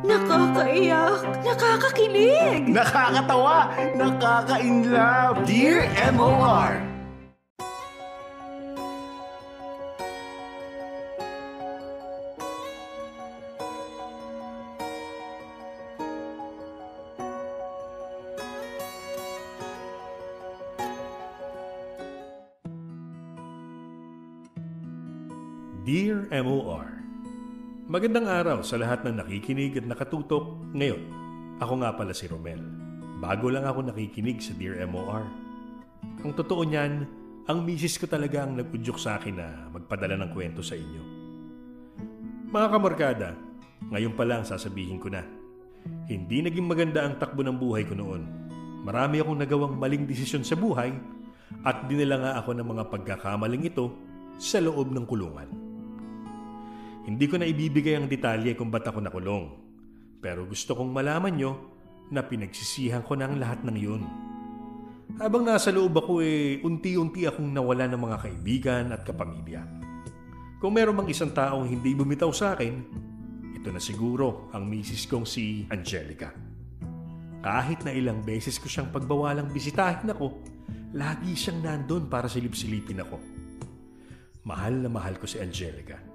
Nakakaiyak, nakakakilig, Nakakatawa, nakaka-inlove. Dear MOR. Dear MOR, magandang araw sa lahat ng nakikinig at nakatutok ngayon. Ako nga pala si Romel. Bago lang ako nakikinig sa Dear MOR. Ang totoo niyan, ang misis ko talaga ang nag-udyok sa akin na magpadala ng kwento sa inyo. Mga kamarkada, ngayon pa lang sasabihin ko na, hindi naging maganda ang takbo ng buhay ko noon. Marami akong nagawang maling desisyon sa buhay at dinala nga ako ng mga pagkakamaling ito sa loob ng kulungan. Hindi ko na ibibigay ang detalye kung ba't ako nakulong. Pero gusto kong malaman nyo na pinagsisihan ko na ang lahat ng yun. Habang nasa loob ako unti-unti akong nawala ng mga kaibigan at kapamilya. Kung meron mang isang taong hindi bumitaw sa akin, ito na siguro ang misis kong si Angelica. Kahit na ilang beses ko siyang pagbawalang bisitahin ako, lagi siyang nandun para silip-silipin ako. Mahal na mahal ko si Angelica.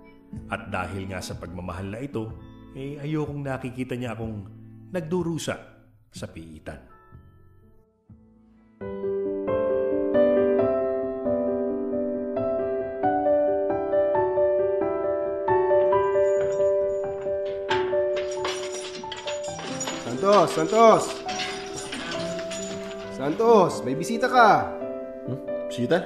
At dahil nga sa pagmamahal na ito, ayokong nakikita niya akong nagdurusa sa piitan. Santos, may bisita ka. Bisita?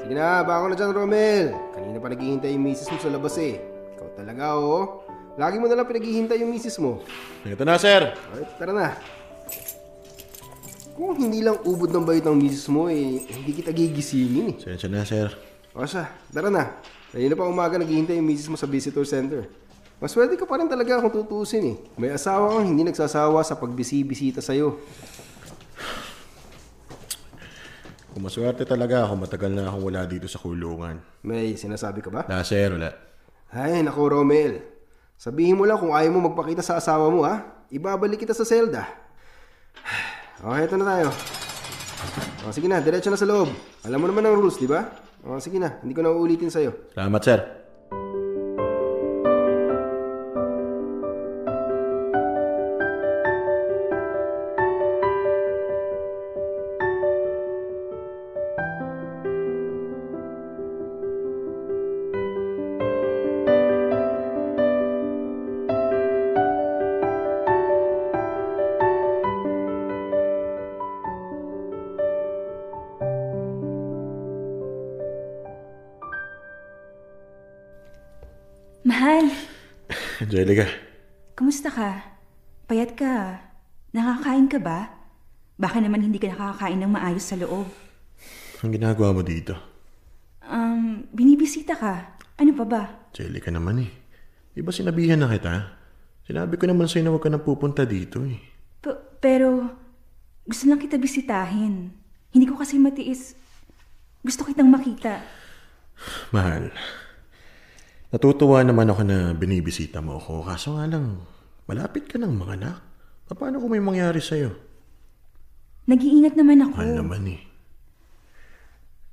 Sige na, bako na dyan, Romel. Kanina pa naghihintay yung misis mo sa labas eh. Ikaw talaga, oh. Lagi mo nalang pinaghihintay yung misis mo. Ito na, sir. Alright, tara na. Kung hindi lang ubod ng bayot ng misis mo hindi kita gigisingin eh. Sensya na, sir. O siya, tara na. Kanina pa umaga naghihintay yung misis mo sa visitor center. Maswerte ka pa rin talaga kung tutuusin eh. May asawa kang hindi nagsasawa sa pagbisibisita sa'yo. Kung maswerte talaga ako, matagal na akong wala dito sa kulungan. May sinasabi ka ba? Na, sir, wala. Ay, naku, Romel. Sabihin mo lang kung ayaw mo magpakita sa asawa mo, ha? Ibabalik kita sa selda. Okay, ito na tayo. O, sige na, diretso na sa loob. Alam mo naman ang rules, di ba? O, sige na, hindi ko na uulitin sa'yo. Salamat, sir. Mahal, Angelica. kumusta ka? Payat ka. Nakakain ka ba? Baka naman hindi ka nakakain ng maayos sa loob. Ang ginagawa mo dito? Binibisita ka. Ano pa ba? Angelica naman eh. Di ba sinabihan na kita? Sinabi ko naman sa'yo na huwag ka nang pupunta dito eh. Pero, gusto lang kita bisitahin. Hindi ko kasi matiis. Gusto kitang makita. Mahal. Natutuwa naman ako na binibisita mo ako. Kaso nga lang, malapit ka ng mga anak. Paano kung may mangyari sa'yo? Nag-iingat naman ako. Mahal naman eh.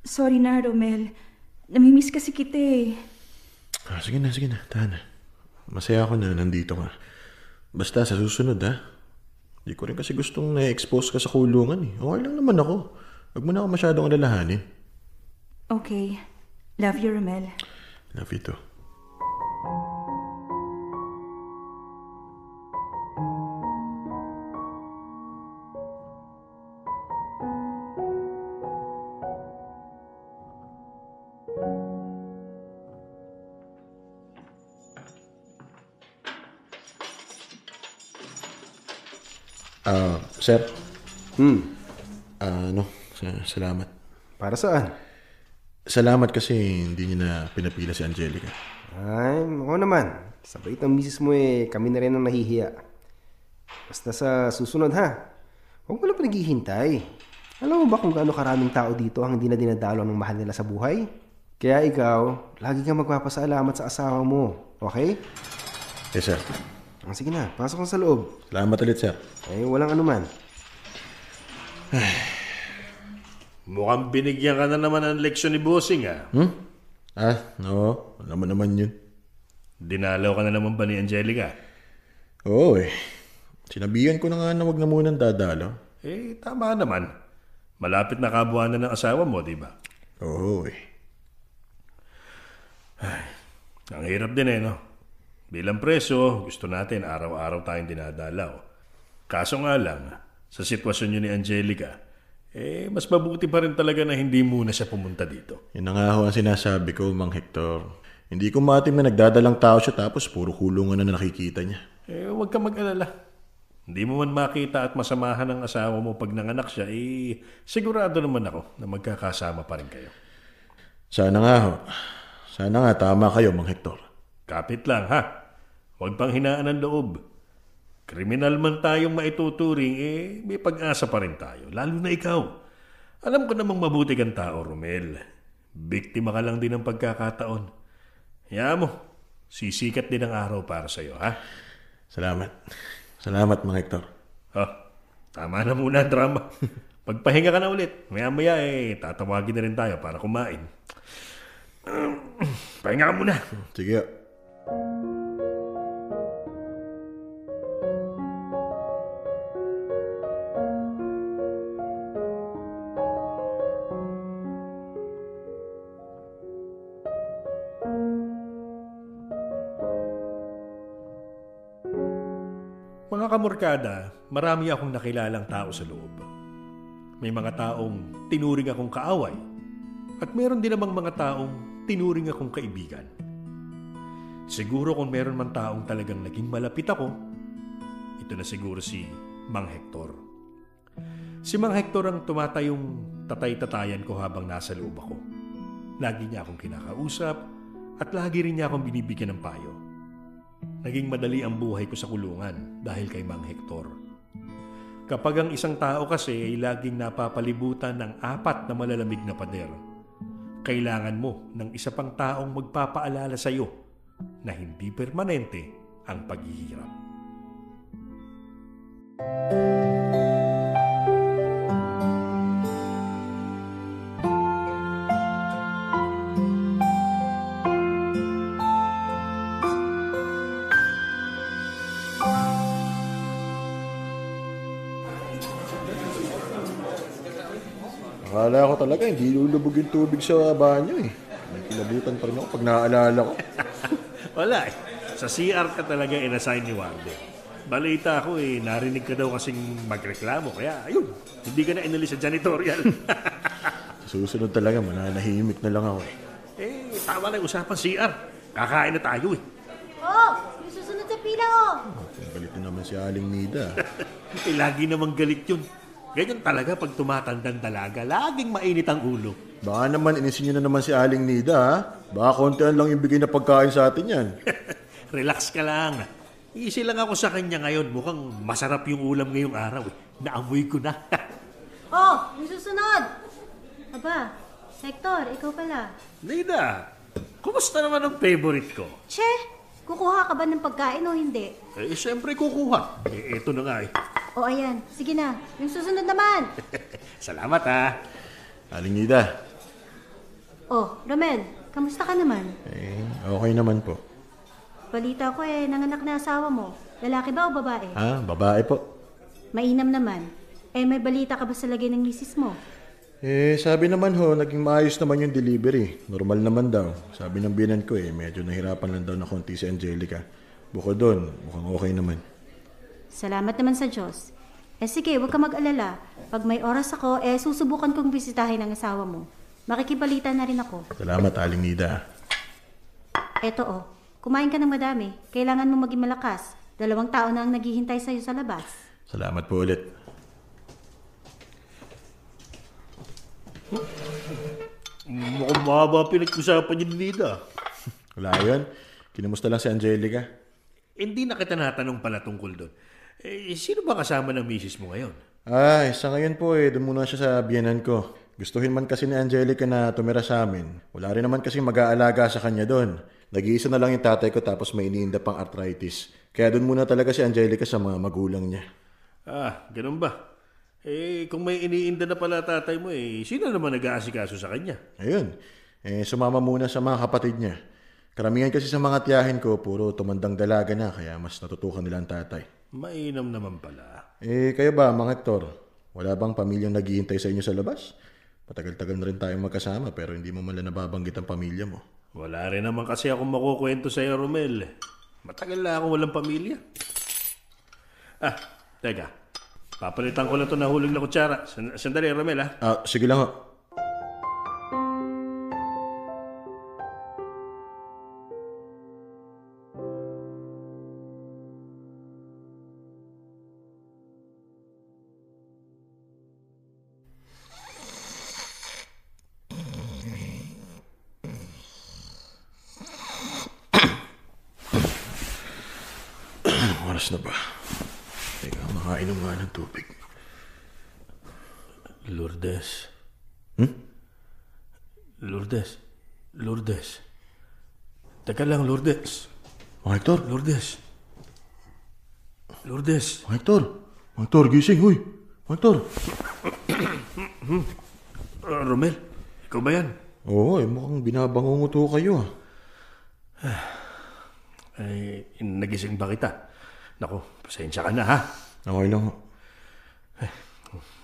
Sorry na, Romel. Namimiss kasi kita eh. Sige na. Tahan na. Masaya ako na nandito ka. Basta sa susunod ha. Hindi ko rin kasi gustong na-expose ka sa kulungan eh. Okay lang naman ako. Huwag mo na ako masyadong alalahanin. Okay. Love you, Romel. Love you too. Sir? Salamat. Para saan? Salamat kasi hindi niya na pinapila si Angelica. Ay, oo naman. Sa bait ng misis mo kami na rin ang nahihiya. Basta sa susunod ha. Huwag mo lang pinaghihintay. Alam mo ba kung gaano karaming tao dito ang hindi na dinadalo ng mahal nila sa buhay? Kaya ikaw, lagi kang magpapasalamat sa asawa mo. Okay? Yes, sir. Sige na, pasok ka sa loob. Salamat ulit, sir. Walang anuman. Mukhang binigyan ka na naman ng leksyon ni Bossing, ah. Oo. Alam mo naman yun. Dinalaw ka na naman ba ni Angelica? Oo Sinabihan ko na nga na wag na munang dadalaw. Tama naman. Malapit na kabuhanan ng asawa mo, di ba? Oo Ang hirap din no? Bilang preso, gusto natin araw-araw tayong dinadalaw. Kaso nga lang, sa sitwasyon nyo ni Angelica, mas mabuti pa rin talaga na hindi muna siya pumunta dito. Yun na nga ho ang sinasabi ko, Mang Hector. Hindi ko matim na nagdadalang tao siya tapos puro kulungan na nakikita niya. Huwag ka mag-alala. Hindi mo man makita at masamahan ng asawa mo pag nanganak siya, sigurado naman ako na magkakasama pa rin kayo. Sana nga ho. Sana nga tama kayo, Mang Hector. Kapit lang, ha? Huwag pang hinaan ng loob. Kriminal man tayong maituturing, may pag-asa pa rin tayo. Lalo na ikaw. Alam ko namang mabuti kang tao, Romel. Biktima ka lang din ng pagkakataon. Hayaan mo, sisikat din ang araw para sa'yo, ha? Salamat. Salamat, Mang Hector. Tama na muna ang drama. Pagpahinga ka na ulit. Maya-maya, tatawagin na rin tayo para kumain. Pahinga ka muna. Sige. Mga kamorkada, marami akong nakilalang tao sa loob. May mga taong tinuring akong kaaway at meron din namang mga taong tinuring akong kaibigan. Siguro kung meron man taong talagang naging malapit ako, ito na siguro si Mang Hector. Si Mang Hector ang tumatayong tatay-tatayan ko habang nasa loob ako. Lagi niya akong kinakausap at lagi rin niya akong binibigyan ng payo. Naging madali ang buhay ko sa kulungan dahil kay Mang Hector. Kapag ang isang tao kasi ay laging napapalibutan ng 4 na malalamig na pader, kailangan mo ng isa pang taong magpapaalala sa iyo na hindi permanente ang paghihirap. Akala ko talaga hindi lulubog yung tubig sa banyo May kilabutan pa rin ako pag naaalala ko. Wala Sa CR ka talaga in-assign ni Wande. Balita ko narinig ka daw kasing magreklamo. Kaya ayun, hindi ka na inalis sa janitorial. Susunod talaga, mananahimik na lang ako Tama na yung usapan CR. Kakain na tayo Yung susunod sa pila Galit na naman si Aling Nida. Lagi namang galit yun. Ganyan talaga pag tumatandang dalaga, laging mainit ang ulo. Baka naman inisin nyo na naman si Aling Nida ha? Baka kontian lang yung bigay na pagkain sa atin yan. Relax ka lang. Easy lang ako sa kanya ngayon. Mukhang masarap yung ulam ngayong araw. Naamoy ko na. yung susunod. Aba, Hector, ikaw pala. Nida, kumusta naman ang favorite ko? Kukuha ka ba ng pagkain o hindi? Siyempre kukuha. Eto na nga Ayan. Sige na. Yung susunod naman. Salamat ha. Aling Nida. Romel, kamusta ka naman? Okay naman po. Balita ko nanganak na asawa mo. Lalaki ba o babae? Babae po. Mainam naman. May balita ka ba sa lagay ng misis mo? Sabi naman naging maayos naman yung delivery. Normal naman daw. Sabi ng binan ko medyo nahirapan lang daw na konti si Angelica. Bukod doon, mukhang okay naman. Salamat naman sa Diyos. Sige, huwag ka mag-alala. Pag may oras ako, susubukan kong bisitahin ang asawa mo. Makikibalita na rin ako. Salamat, Aling Nida. Eto kumain ka ng madami. Kailangan mo maging malakas. 2 tao na ang naghihintay sa'yo sa labas. Salamat po ulit. Mukhang mahaba pinag-usapan yun, Nida. Wala yun. Kinamusta lang si Angelica? Hindi na kita natanong pala tungkol doon. Sino ba kasama ng misis mo ngayon? Sa ngayon po doon muna siya sa biyanan ko. Gustuhin man kasi ni Angelica na tumira sa amin. Wala rin naman kasi mag-aalaga sa kanya doon. Nag-iisa na lang yung tatay ko tapos may iniinda pang arthritis. Kaya doon muna talaga si Angelica sa mga magulang niya. Ganun ba? Kung may iniinda na pala tatay mo, sino naman nag-aasikaso sa kanya? Ayun, sumama muna sa mga kapatid niya. Karamihan kasi sa mga tiyahin ko, puro tumandang dalaga na, kaya mas natutukan nila ang tatay. Mainam naman pala. Kayo ba, Mang Hector? Wala bang pamilyang naghihintay sa inyo sa labas? Matagal-tagal na rin tayong magkasama, pero hindi mo man lang nababanggit ang pamilya mo. Wala rin naman kasi akong makukwento sa iyo, Romel. Matagal na ako walang pamilya. Teka. Papalitan ko lang ito nahulog na kutsara. Sandali, Romel, ha? Sige lang. Oras na ba? Teka, makainom nga ng tubig. Lourdes. Lourdes. Teka lang, Lourdes. Mang Hector? Lourdes. Mang Hector, gising, huy. Mang Hector. Romel, ikaw ba yan? Oo, mukhang binabangunguto kayo, Nagising ba kita? Naku, pasensya ka na, ha? Okay lang.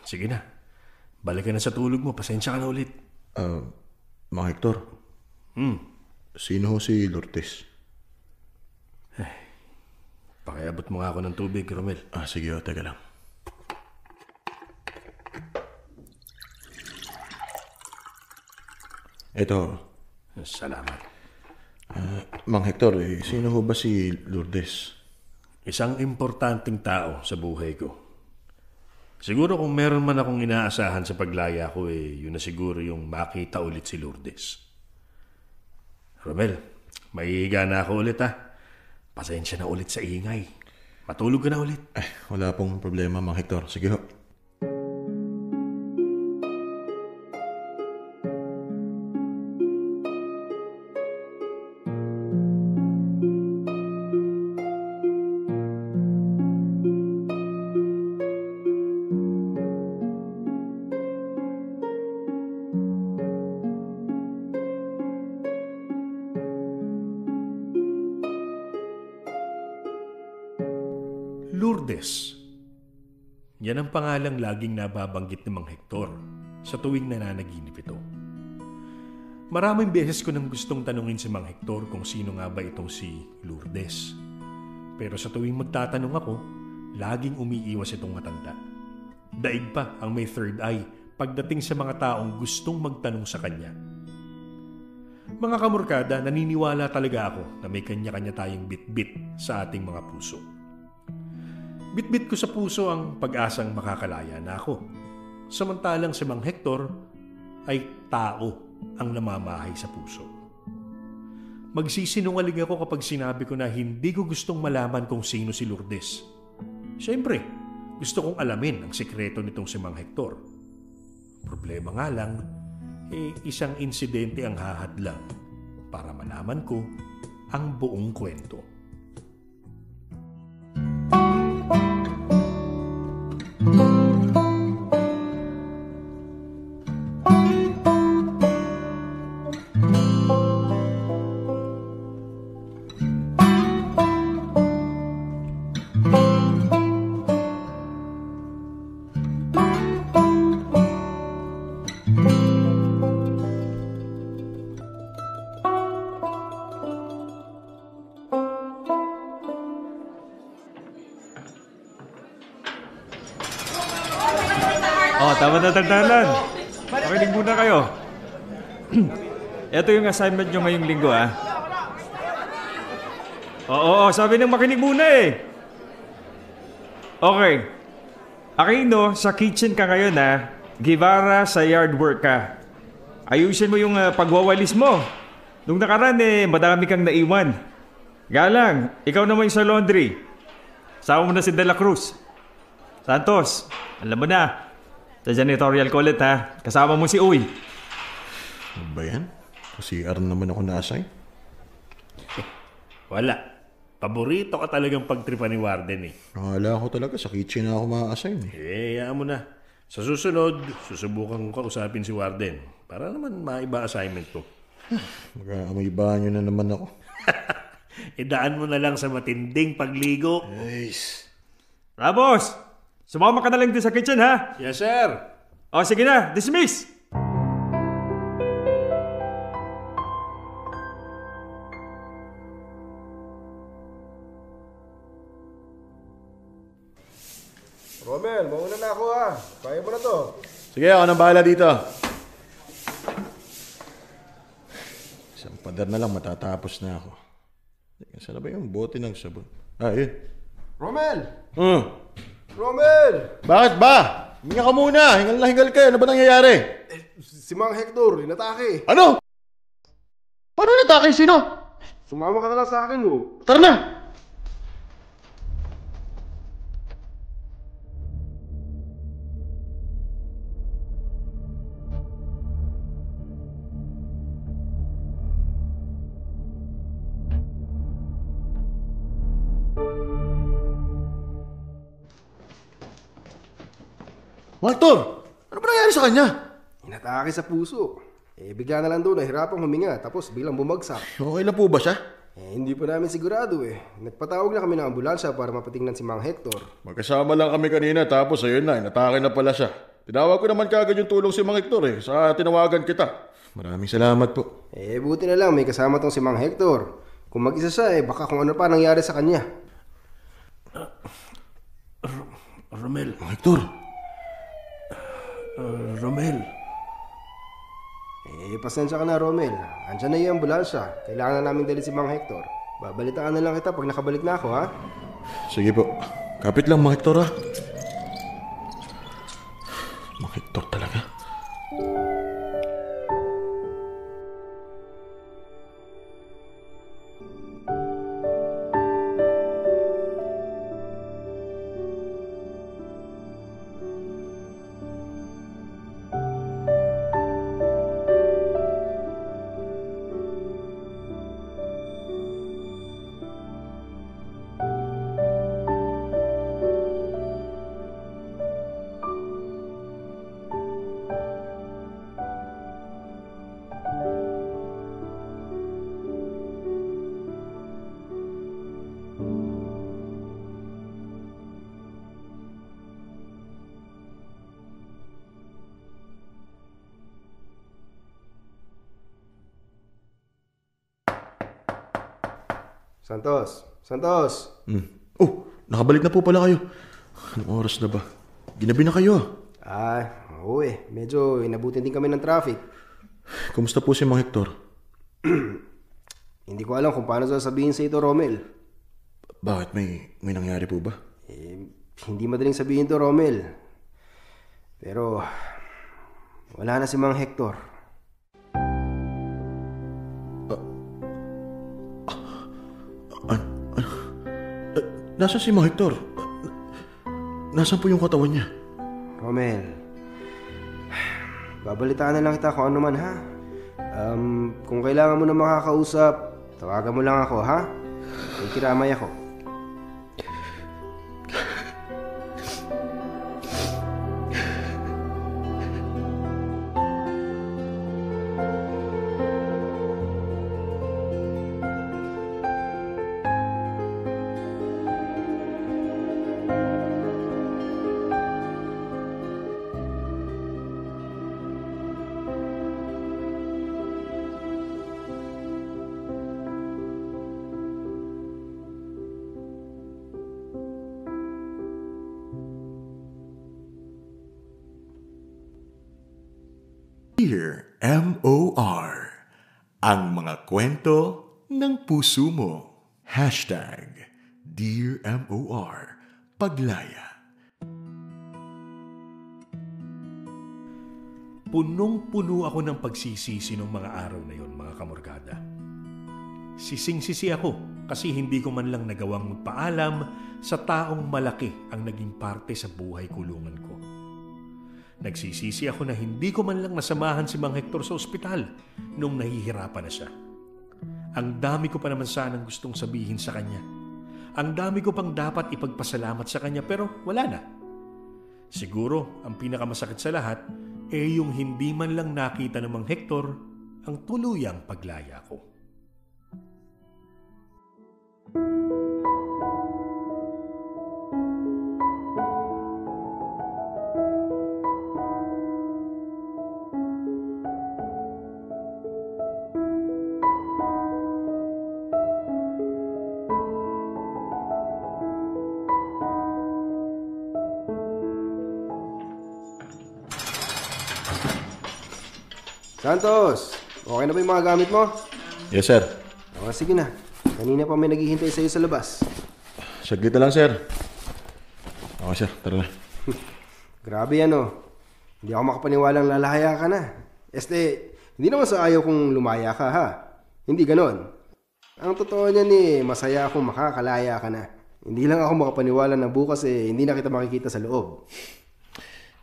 Sige na. Balik ka na sa tulog mo. Pasensya ka na ulit. Mang Hector. Sino ho si Lourdes? Pakiabot mo nga ako ng tubig, Romel. Sige, teka lang. Ito. Salamat. Mang Hector, sino ho ba si Lourdes? Isang importanteng tao sa buhay ko. Siguro kung meron man akong inaasahan sa paglaya ko, yun na siguro yung makita ulit si Lourdes. Romel, maihiga na ako ulit, ha? Pasensya na ulit sa ingay. Matulog ka na ulit. Wala pong problema, Mang Hector. Sige ho. Lourdes. Yan ang pangalang laging nababanggit ni Mang Hector sa tuwing nananaginip ito. Maraming beses ko nang gustong tanungin si Mang Hector kung sino nga ba itong si Lourdes. Pero sa tuwing magtatanong ako, laging umiiwas itong matanda. Daig pa ang may third eye pagdating sa mga taong gustong magtanong sa kanya. Mga kamurkada, naniniwala talaga ako na may kanya-kanya tayong bit-bit sa ating mga puso. Bit-bit ko sa puso ang pag-asang makakalaya na ako. Samantalang si Mang Hector ay tao ang namamahay sa puso. Magsisinungaling ako kapag sinabi ko na hindi ko gustong malaman kung sino si Lourdes. Siyempre, gusto kong alamin ang sikreto nitong si Mang Hector. Problema nga lang, isang insidente ang hahadlang para malaman ko ang buong kwento. Tama na tagdalan. Makinig muna kayo. Ito yung assignment nyo ngayong linggo, ha? Oo, sabi nang makinig muna eh. Okay. Aquino, sa kitchen ka ngayon, ha? Guevara, sa yard work ka. Ayusin mo yung pagwawalis mo. Nung nakaraan, madami kang naiwan. Galang, ikaw naman yung sa laundry. Sama mo na si De La Cruz. Santos, alam mo na. Sa janitorial ko ulit, ha? Kasama mo si Uy. Ano ba yan? Kasi naman ako na-assign. Wala. Paborito ka talagang pagtripa ni Warden eh. Nakala ko talaga sa kitchen na ako ma-assign eh. Hayaan mo na. Sa susunod, susubukan ko kausapin si Warden para naman maiba assignment ko. Mag-aamoy banyo na naman ako. Idaan mo na lang sa matinding pagligo. Guys. Ramos! Sumama ka na lang din sa kitchen, ha? Yes, sir. O, sige na. Dismiss! Romel, mauna na ako ha. Kaya mo na to. Sige, ako nang bahala dito. Isang pader na lang matatapos na ako. Saan na ba yung bote ng sabon? Yun. Romel! Romel! Bakit ba? Hinga ka muna. Hingal na hingal ka. Ano ba nangyayari? Si Mang Hector, inatake. Ano? Paano natake? Sino? Sumama ka na lang sa akin mo. Tara na! Walter! Ano ba nangyari sa kanya? Inatake sa puso. Bigla na lang doon, nahirapang huminga, tapos biglang bumagsak. Okay lang po ba siya? Hindi pa namin sigurado eh. Nagpatawag na kami ng ambulansya para mapatingnan si Mang Hector. Magkasama lang kami kanina tapos ayun na, inatake na pala siya. Tinawag ko naman kagad yung tulong si Mang Hector sa tinawagan kita. Maraming salamat po. Buti na lang may kasama tong si Mang Hector. Kung mag-isa siya baka kung ano pa nangyari sa kanya. Romel. Mang Hector! Romel. Pasensya ka na, Romel. Andiyan na yung ambulansya. Kailangan na namin dalhin si Mang Hector. Babalitaan na lang kita pag nakabalik na ako, ha? Sige po. Kapit lang, Mang Hector, ha? Mang Hector talaga. Santos! Santos! Oh, nakabalik na po pala kayo. Anong oras na ba? Ginabi na kayo. Oo Medyo inabutin din kami ng traffic. Kumusta po si Mang Hector? Hindi ko alam kung paano sasabihin sa ito, Romel. Bakit? May nangyari po ba? Hindi madaling sabihin to, Romel. Pero wala na si Mang Hector. Nasaan si Mang Hector? Nasaan po yung katawan niya? Romel, babalitaan na lang kita kung ano man, ha? Kung kailangan mo na makakausap, tawagan mo lang ako, ha? May kiramay ako. Dear MOR, ang mga kwento ng puso mo. Dear MOR, Paglaya. Punong-puno ako ng pagsisisi ng mga araw na yon, mga kamorgada. Sising-sisi ako kasi hindi ko man lang nagawang magpaalam sa taong malaki ang naging parte sa buhay kulungan ko. Nagsisisi ako na hindi ko man lang nasamahan si Mang Hector sa ospital nung nahihirapan na siya. Ang dami ko pa naman sanang gustong sabihin sa kanya. Ang dami ko pang dapat ipagpasalamat sa kanya pero wala na. Siguro ang pinakamasakit sa lahat yung hindi man lang nakita ng Mang Hector ang tuluyang paglaya ko. Santos, okay na ba yung mga gamit mo? Yes, sir. Sige na. Kanina pa may naghihintay sa'yo sa labas. Saglit na lang, sir. Okay, sir. Tara na. Grabe yan, Hindi ako makapaniwalang lalaya ka na. Hindi naman sa ayaw kong lumaya ka, ha? Hindi ganon. Ang totoo niyan masaya akong makakalaya ka na. Hindi lang ako makapaniwala na bukas hindi na kita makikita sa loob.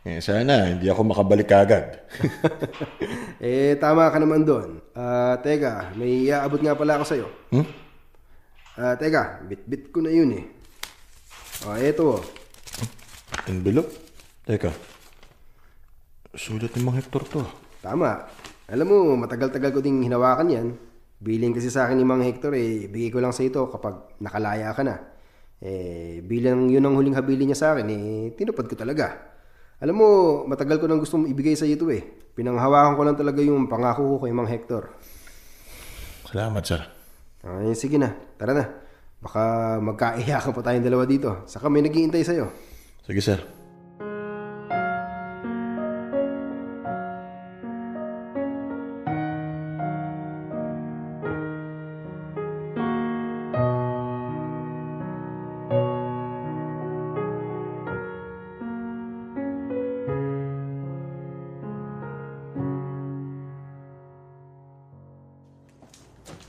Sana, hindi ako makabalik agad. Tama ka naman doon. Teka, may iaabot nga pala ako sa'yo. Teka, bit-bit ko na yun eto. Envelope? Teka. Sulat ni Mang Hector to. Tama. Alam mo, matagal-tagal ko ding hinawakan yan. Biling kasi sa akin ni Mang Hector, bigay ko lang sa ito kapag nakalaya ka na. Bilang yun ang huling habili niya sa akin, tinupad ko talaga. Alam mo, matagal ko nang gustong ibigay sa iyo ito Pinanghawakan ko lang talaga yung pangako ko kay Mang Hector. Salamat, sir. Sige na. Tara na. Baka magkaiyakan pa tayong dalawa dito. Saka may nag-iintay sa'yo. Sige, sir.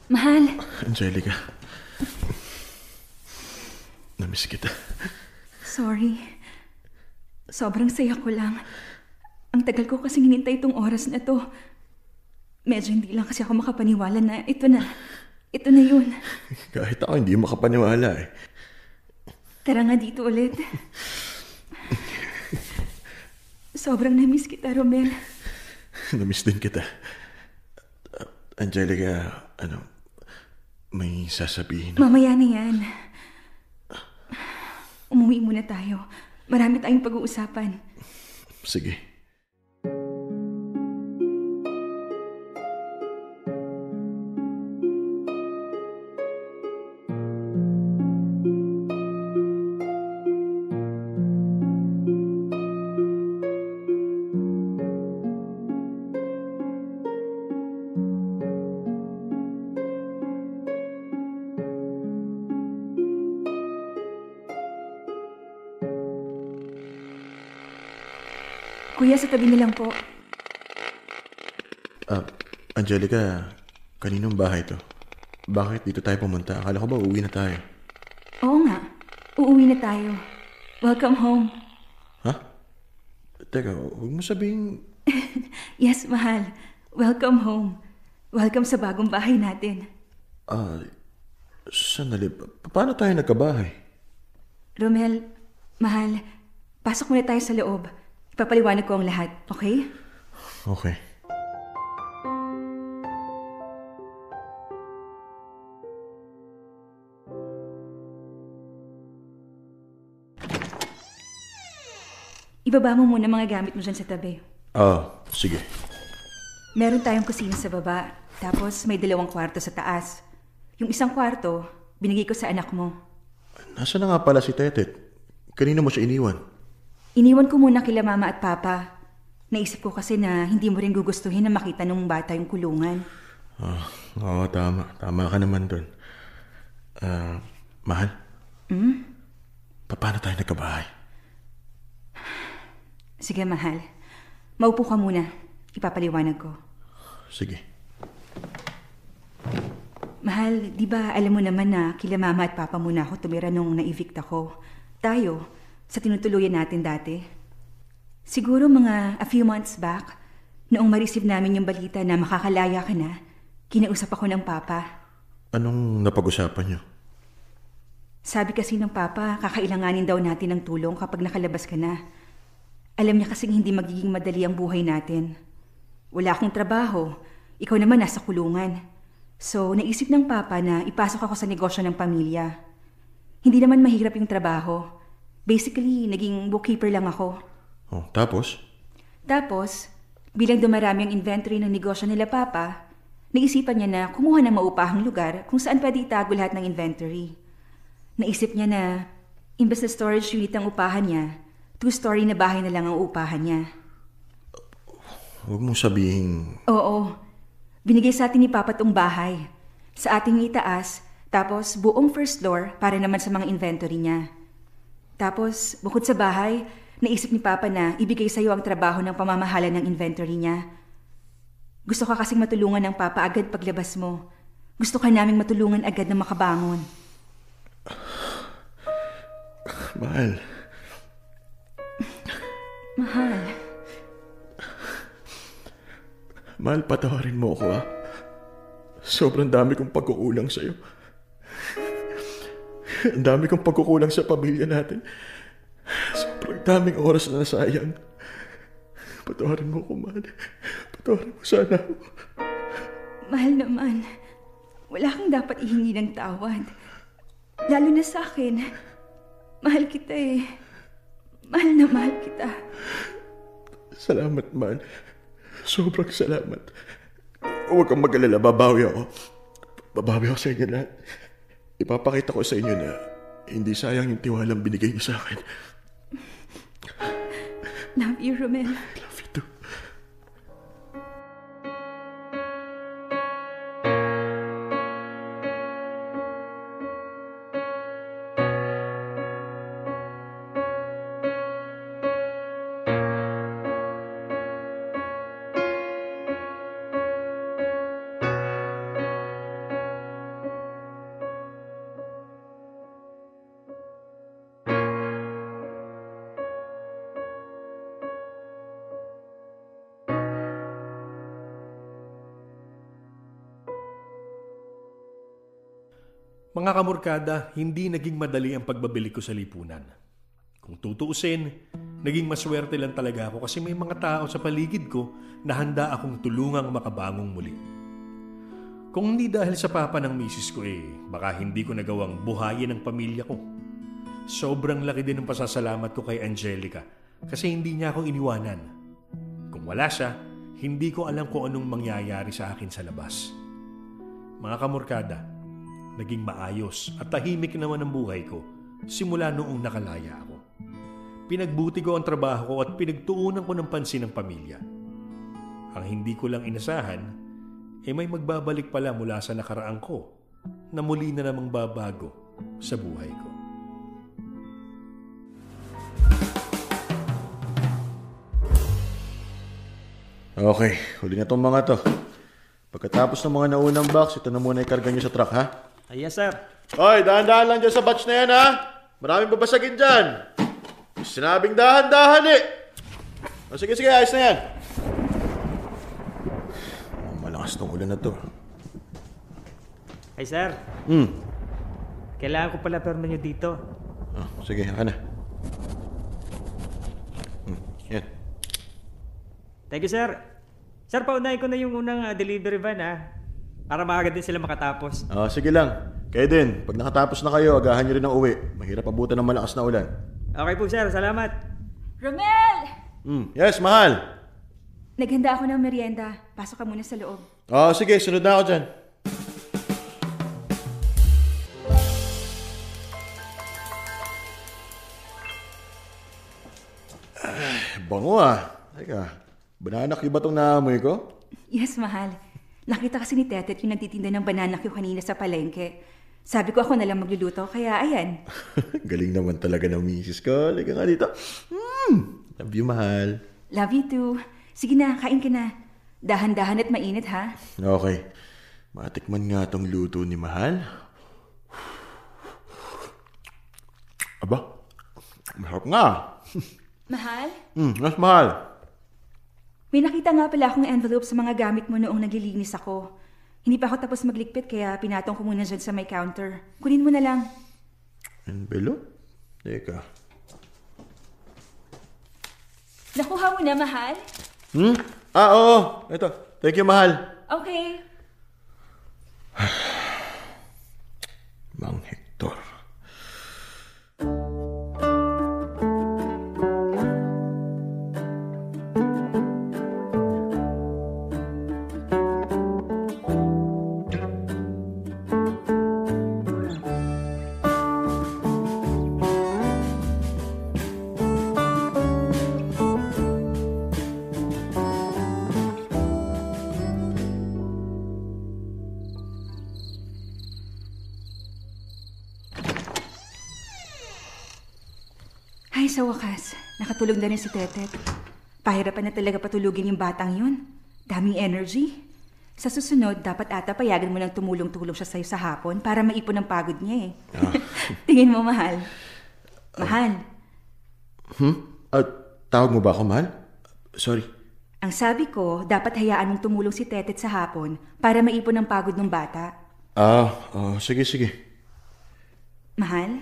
Mahal. Angelica. Namiss kita. Sorry. Sobrang saya ko lang. Ang tagal ko kasing hinintay itong oras na to. Medyo hindi lang kasi ako makapaniwala na ito na. Ito na yun. Kahit ako hindi makapaniwala Tara nga dito ulit. Sobrang namiss kita, Romel. Namiss din kita. Angelica, may sasabihin. Mamaya na yan. Umuwi muna tayo. Marami tayong pag-uusapan. Sige. Kuya, sa tabi nilang po. Angelica, kaninong bahay to? Bakit dito tayo pumunta? Akala ko ba uuwi na tayo? Oo nga. Uuwi na tayo. Welcome home. Ha? Teka, huwag mo sabihin... Yes, mahal. Welcome home. Welcome sa bagong bahay natin. Sandali. Paano tayo nagkabahay? Romel, mahal, pasok muna tayo sa loob. Ipapaliwanag ko ang lahat, okay? Okay. Ibaba mo muna mga gamit mo dyan sa tabi. Sige. Meron tayong kusina sa baba, tapos may 2 kwarto sa taas. Yung isang kwarto, binigay ko sa anak mo. Nasaan na nga pala si Tetet? Kanino mo siya iniwan? Iniwan ko muna kila mama at papa. Naisip ko kasi na hindi mo rin gugustuhin na makita nung bata yung kulungan. Oo, tama. Tama ka naman dun. Mahal? Paano tayo nagkabahay? Sige, mahal. Maupo ka muna. Ipapaliwanag ko. Sige. Mahal, di ba alam mo naman na kila mama at papa muna ako tumira nung na-evict ako? Tayo, sa tinutuluyan natin dati. Siguro mga a few months back, noong ma-receive namin yung balita na makakalaya ka na, kinausap ako ng papa. Anong napag-usapan niyo? Sabi kasi ng Papa, kakailanganin daw natin ng tulong kapag nakalabas ka na. Alam niya kasing hindi magiging madali ang buhay natin. Wala akong trabaho. Ikaw naman nasa kulungan. So, naisip ng Papa na ipasok ako sa negosyo ng pamilya. Hindi naman mahirap yung trabaho. Basically, naging bookkeeper lang ako. Oh, tapos? Tapos, bilang dumarami ang inventory ng negosyo nila Papa, naisipan niya na kumuha ng maupahang lugar kung saan pwede itago lahat ng inventory. Naisip niya na, imbes na storage unit ang upahan niya, 2-story na bahay na lang ang upahan niya. Huwag mong sabihin... Oo. Binigay sa atin ni Papa tong bahay. Sa ating itaas, tapos buong first floor para naman sa mga inventory niya. Tapos, bukod sa bahay, naisip ni Papa na ibigay sa iyo ang trabaho ng pamamahala ng inventory niya. Gusto ka kasing matulungan ng Papa agad paglabas mo. Gusto ka naming matulungan agad na makabangon. Mahal. Mahal. Mahal, patawarin mo ako, ha? Sobrang dami kong pagkukulang sa'yo. Ang dami kong pagkukulang sa pamilya natin. Sobrang daming oras na nasayang. Patawarin mo ako, mahal. Patawarin mo sana ako. Mahal naman. Wala kang dapat ihingi ng tawad. Lalo na sa akin. Mahal kita eh. Mahal na mahal kita. Salamat, mahal. Sobrang salamat. Huwag kang mag-alala. Babawi ako. Babawi ako sa inyo lahat. Ipapakita ko sa inyo na hindi sayang yung tiwalang binigay niyo sa akin. Love you, Romel. Love you too. Mga kamorkada, hindi naging madali ang pagbabili ko sa lipunan. Kung tutuusin, naging maswerte lang talaga ako kasi may mga tao sa paligid ko na handa akong tulungang makabangong muli. Kung hindi dahil sa papa ng misis ko baka hindi ko nagawang buhayin ang pamilya ko. Sobrang laki din ng pasasalamat ko kay Angelica kasi hindi niya ako iniwanan. Kung wala siya, hindi ko alam kung anong mangyayari sa akin sa labas. Mga kamorkada, naging maayos at tahimik naman ang buhay ko simula noong nakalaya ako. Pinagbuti ko ang trabaho ko at pinagtuunan ko ng pansin ng pamilya. Ang hindi ko lang inasahan, may magbabalik pala mula sa nakaraan ko na muli na namang babago sa buhay ko. Okay, huli na tong mga to. Pagkatapos ng mga naunang box, ito na muna ikarga nyo sa truck, ha? Ay, yes, sir. Hoy, dahan-dahan lang dyan sa batch na yan, ha? Maraming babasagin dyan. Sinabing dahan-dahan, sige, ayos na yan. Malakas tong ulan na to. Ay, sir. Kailangan ko pala perma nyo dito. Sige, haka na. Yan. Thank you, sir. Sir, paunahin ko na yung unang delivery van, ha? Para maaga din sila makatapos. Sige lang. Kayo din, pag nakatapos na kayo, agahan nyo rin ang uwi. Mahirap abutan ng malakas na ulan. Okay po, sir. Salamat. Romel! Yes, mahal. Naghanda ako ng merienda. Pasok ka muna sa loob. Sige, sunod na ako dyan. Bango Teka, banana cue ba itong naamoy ko? Yes, mahal. Nakita kasi ni Tetet yung nagtitinda ng banana cue kanina sa palengke. Sabi ko ako na lang magluluto, kaya ayan. Galing naman talaga ng misis ko. Liga nga dito. Love you, mahal. Love you too. Sige na, kain ka na. Dahan-dahan at mainit, ha? Okay. Matikman nga tong luto ni Mahal. Aba, masarap nga. Mahal? Mas mahal. May nakita nga pala akong envelope sa mga gamit mo noong naglilinis ako. Hindi pa ako tapos maglikpit kaya pinatong ko muna dyan sa may counter. Kunin mo na lang. Envelope? Teka. Nakuha mo na, mahal? Oo. Ito. Thank you, mahal. Okay. Mang Hector. Ay, sa wakas, nakatulog na rin si Tetet. Pahirapan na talaga patulugin yung batang yun. Daming energy. Sa susunod, dapat ata payagan mo lang tumulong-tulong siya sa'yo sa hapon para maipon ang pagod niya eh. Tingin mo, mahal. Mahal. Tawag mo ba ako, mahal? Sorry. Ang sabi ko, dapat hayaan mong tumulong si Tetet sa hapon para maipon ang pagod ng bata. Sige. Mahal?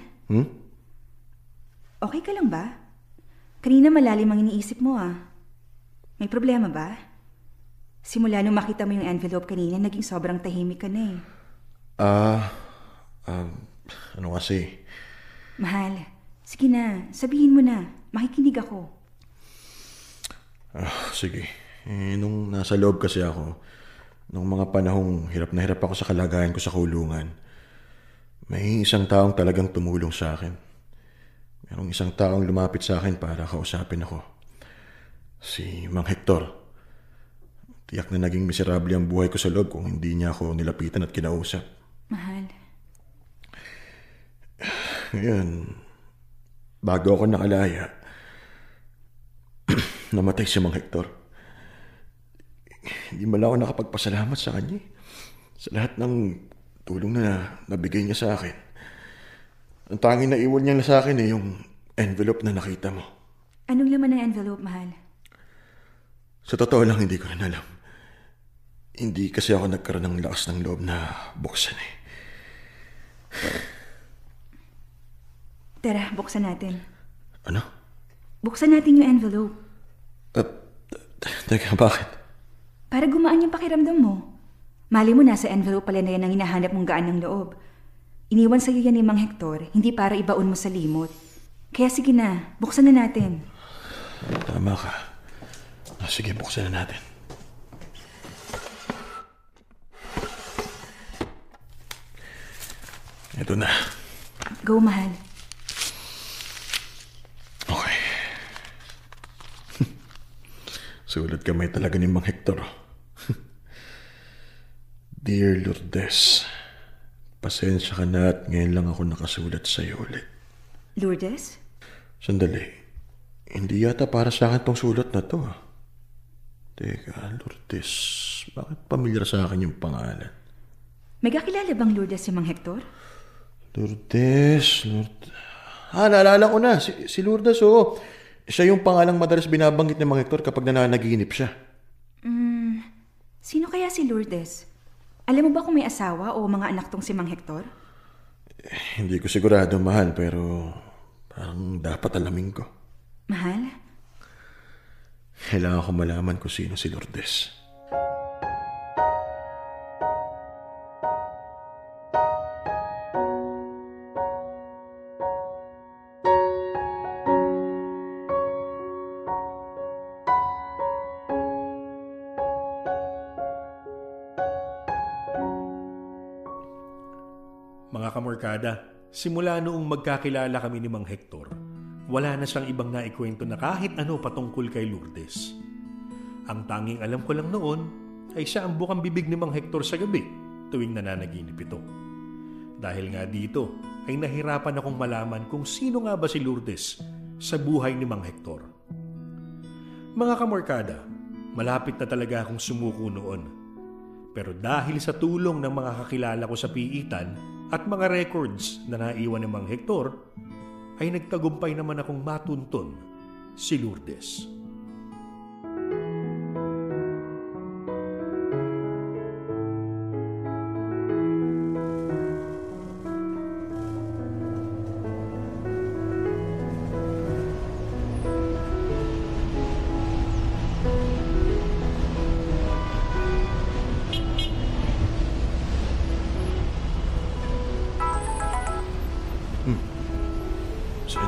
Okay ka lang ba? Kanina malalim ang iniisip mo ah. May problema ba? Simula nung makita mo yung envelope kanina, naging sobrang tahimik ka na eh. Ano kasi? Mahal, sige na, sabihin mo na. Makikinig ako. Sige. Nung nasa loob kasi ako, nung mga panahong hirap na hirap ako sa kalagayan ko sa kulungan, may isang taong talagang tumulong sa akin. Merong isang taong lumapit sa akin para kausapin ako. Si Mang Hector. Tiyak na naging miserable ang buhay ko sa loob kung hindi niya ako nilapitan at kinausap. Mahal. Ngayon, bago ako nakalaya, namatay si Mang Hector. Hindi man ako nakapagpasalamat sa kanya. Sa lahat ng tulong na nabigay niya sa akin. Ang tanging na iwan niya na sa akin yung envelope na nakita mo. Anong laman ng envelope, mahal? Sa totoo lang, hindi ko rin alam. Hindi kasi ako nagkaroon ng lakas ng loob na buksan eh. Tara, buksan natin. Ano? Buksan natin yung envelope. Teka, bakit? Para gumaan yung pakiramdam mo. Mali mo na sa envelope pala na yan ang hinahanap mong gaan ng loob. Iniwan sa'yo yan ni Mang Hector, hindi para ibaon mo sa limot. Kaya sige na, buksan na natin. Tama ka. Sige, buksan na natin. Ito na. Go, mahal. Okay. Sulat kamay talaga ni Mang Hector. Dear Lourdes, pasensya ka na at ngayon lang ako nakasulat sa'yo ulit. Lourdes? Sandali. Hindi yata para sa akin tong sulat na to. Teka, Lourdes. Bakit pamilyar sa akin yung pangalan? May kakilala bang Lourdes si Mang Hector? Lourdes. Naalala ko na. Si Lourdes, oo. Siya yung pangalang madalas binabanggit ni Mang Hector kapag nananaginip siya. Sino kaya si Lourdes? Alam mo ba kung may asawa o mga anak tong si Mang Hector? Hindi ko sigurado, mahal, pero parang dapat alamin ko. Mahal? Kailangan ko malaman kung sino si Lourdes. Mga kamorkada, simula noong magkakilala kami ni Mang Hector, wala na siyang ibang naikwento na kahit ano patungkol kay Lourdes. Ang tanging alam ko lang noon ay siya ang bukang bibig ni Mang Hector sa gabi tuwing nananaginip ito. Dahil nga dito ay nahirapan akong malaman kung sino nga ba si Lourdes sa buhay ni Mang Hector. Mga kamorkada, malapit na talaga akong sumuko noon. Pero dahil sa tulong ng mga kakilala ko sa piitan at mga records na naiwan ni Mang Hector, ay nagtagumpay naman akong matunton si Lourdes.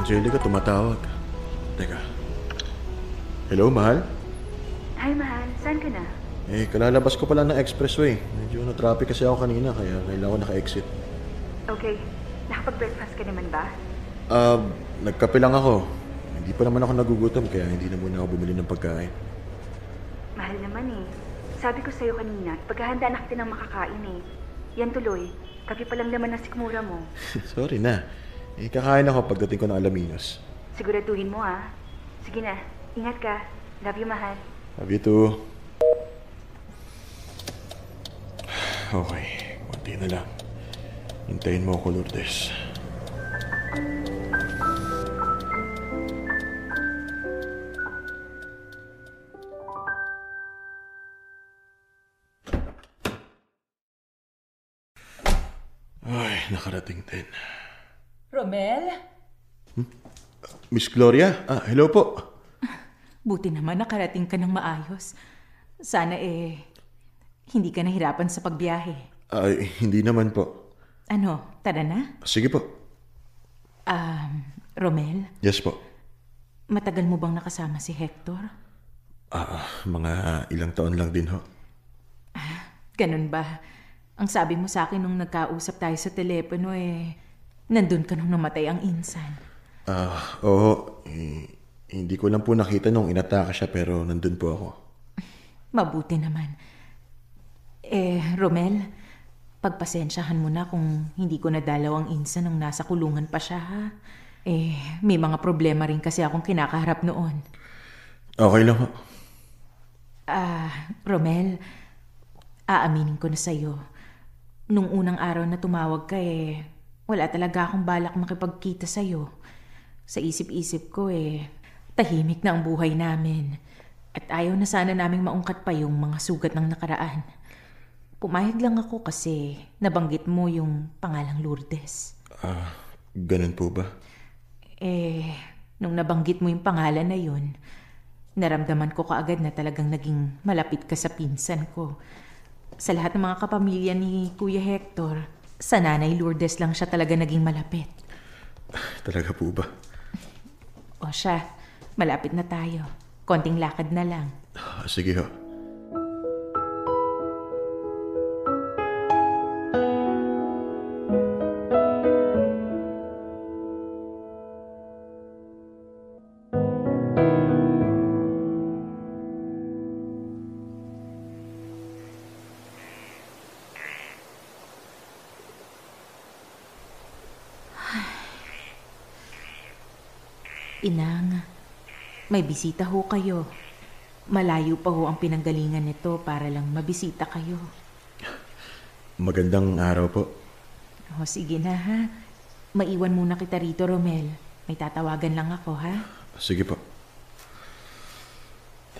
Angelica, tumatawag. Teka. Hello, mahal? Hi, mahal. Saan ka na? Kalalabas ko pala ng expressway. Medyo na-traffic kasi ako kanina, kaya kailangan ko naka-exit. Okay. Nakapag-breakfast ka naman ba? Nagkape lang ako. Hindi pa naman ako nagugutom, kaya hindi na muna ako bumili ng pagkain. Mahal naman eh. Sabi ko sa'yo kanina, paghahanda na kita ng makakain eh. Yan tuloy. Kape pa lang naman ng sikmura mo. Sorry na. Kakain ako pagdating ko ng Alaminos. Siguraduhin mo ah. Sige na. Ingat ka. Love you, mahal. Love you too. Okay. Konti na lang. Hintayin mo ako, Lourdes. Ay, nakarating din. Romel? Miss Gloria? Hello po. Buti naman nakarating ka ng maayos. Sana hindi ka nahirapan sa pagbiyahe. Hindi naman po. Ano, tara na? Sige po. Romel, Yes po. matagal mo bang nakasama si Hector? Mga ilang taon lang din ho. Ganun ba? Ang sabi mo sa akin nung nagkausap tayo sa telepono nandun ka nung namatay ang insan. Oo. Hindi ko lang po nakita nung inataka siya pero nandun po ako. Mabuti naman. Romel, pagpasensyahan mo na kung hindi ko nadalaw ang insan nung nasa kulungan pa siya, ha? May mga problema rin kasi akong kinakaharap noon. Okay lang ho. Romel, aaminin ko na sa'yo. Nung unang araw na tumawag ka wala talaga akong balak makipagkita sa'yo. Sa isip-isip ko tahimik na ang buhay namin. At ayaw na sana naming maungkat pa yung mga sugat ng nakaraan. Pumayag lang ako kasi nabanggit mo yung pangalang Lourdes. Ganun po ba? Nung nabanggit mo yung pangalan na yun, naramdaman ko kaagad na talagang naging malapit ka sa pinsan ko. Sa lahat ng mga kapamilya ni Kuya Hector, sa Nanay Lourdes lang siya talaga naging malapit. Talaga po ba? O siya, malapit na tayo. Konting lakad na lang. Sige ho. Inang, may bisita ho kayo. Malayo pa ho ang pinanggalingan nito para lang mabisita kayo. Magandang araw po. O sige na ha. Maiwan muna kita rito, Romel. May tatawagan lang ako, ha? Sige po.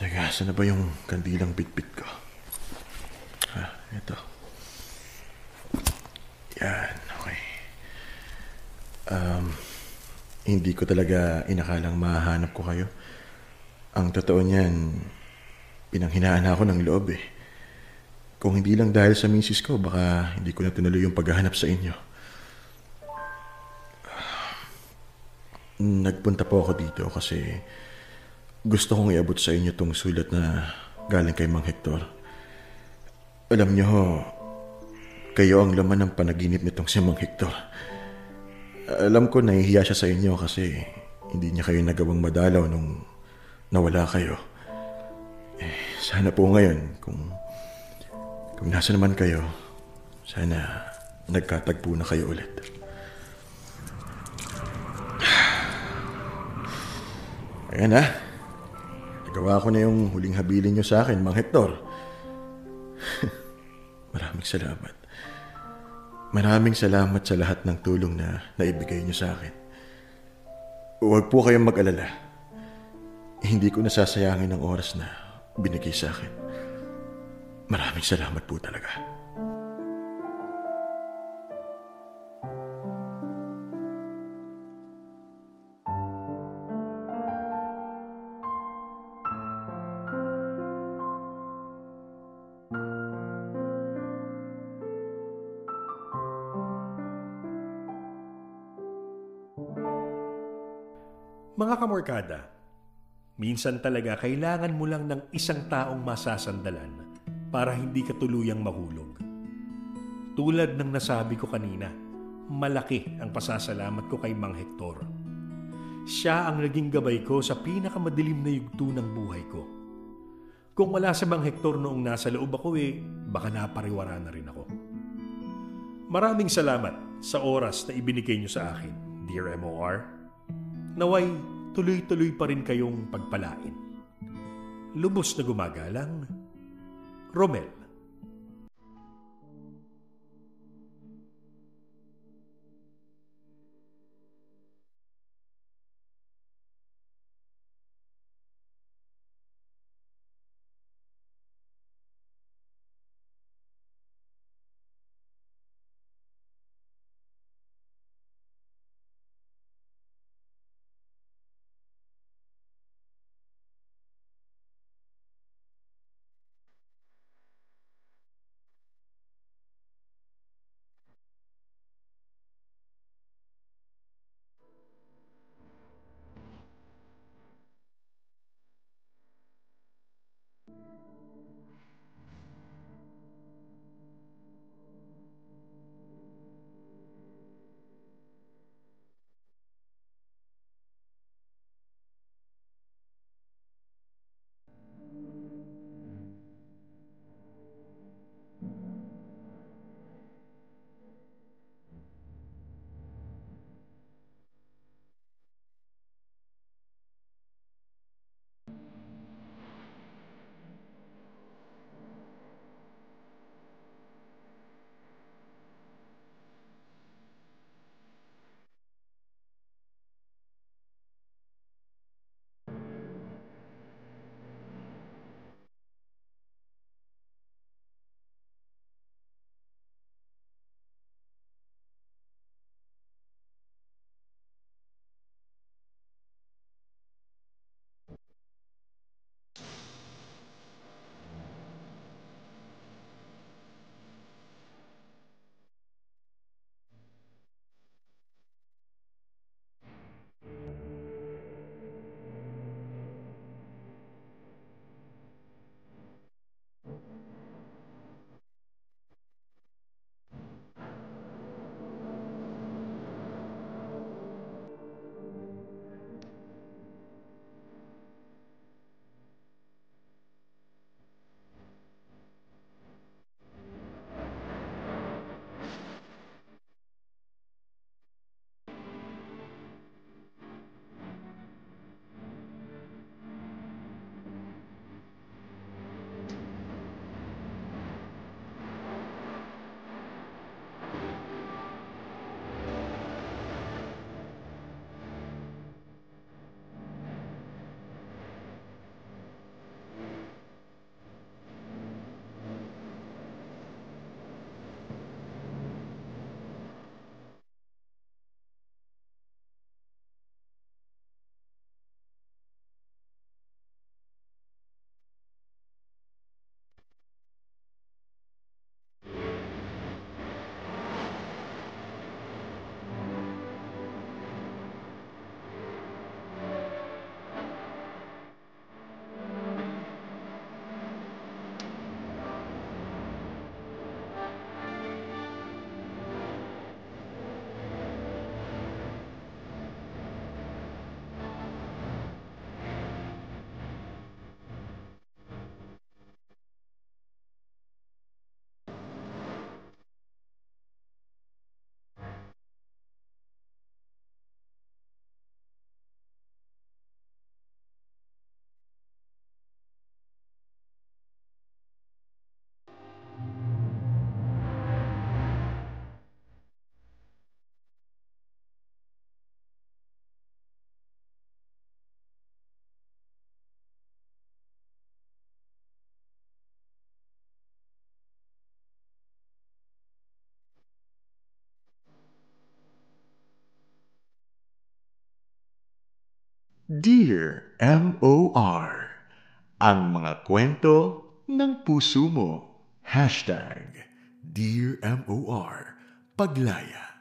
Teka, saan na ba yung kandilang bitbit ko? Ito. Yan, okay. Hindi ko talaga inakalang mahanap ko kayo. Ang totoo niyan, pinanghinaan ako ng loob Kung hindi lang dahil sa misis ko, baka hindi ko na tinuloy yung paghahanap sa inyo. Nagpunta po ako dito kasi gusto kong iabot sa inyo tong sulat na galing kay Mang Hector. Alam niyo ho, kayo ang laman ng panaginip nitong si Mang Hector. Alam ko nahihiya siya sa inyo kasi hindi niya kayo nagawang madalaw nung nawala kayo. Sana po ngayon, kung nasa naman kayo, sana nagkatagpo na kayo ulit. Ayan na. Nagawa ko na yung huling habilin niyo sa akin, Mang Hector. Maraming salamat. Maraming salamat sa lahat ng tulong na naibigay niyo sa akin. Huwag po kayong mag-alala. Hindi ko nasasayangin ang oras na binigay sa akin. Maraming salamat po talaga. Mga kamorkada, minsan talaga kailangan mo lang ng isang taong masasandalan para hindi ka tuluyang mahulog. Tulad ng nasabi ko kanina, malaki ang pasasalamat ko kay Mang Hector. Siya ang naging gabay ko sa pinakamadilim na yugto ng buhay ko. Kung wala si Mang Hector noong nasa loob ako baka napariwara na rin ako. Maraming salamat sa oras na ibinigay niyo sa akin, Dear MOR. Naway tuloy-tuloy pa rin kayong pagpalain. Lubos na gumagalang, Romel. Dear MOR, ang mga kwento ng puso mo. Hashtag Dear MOR Paglaya.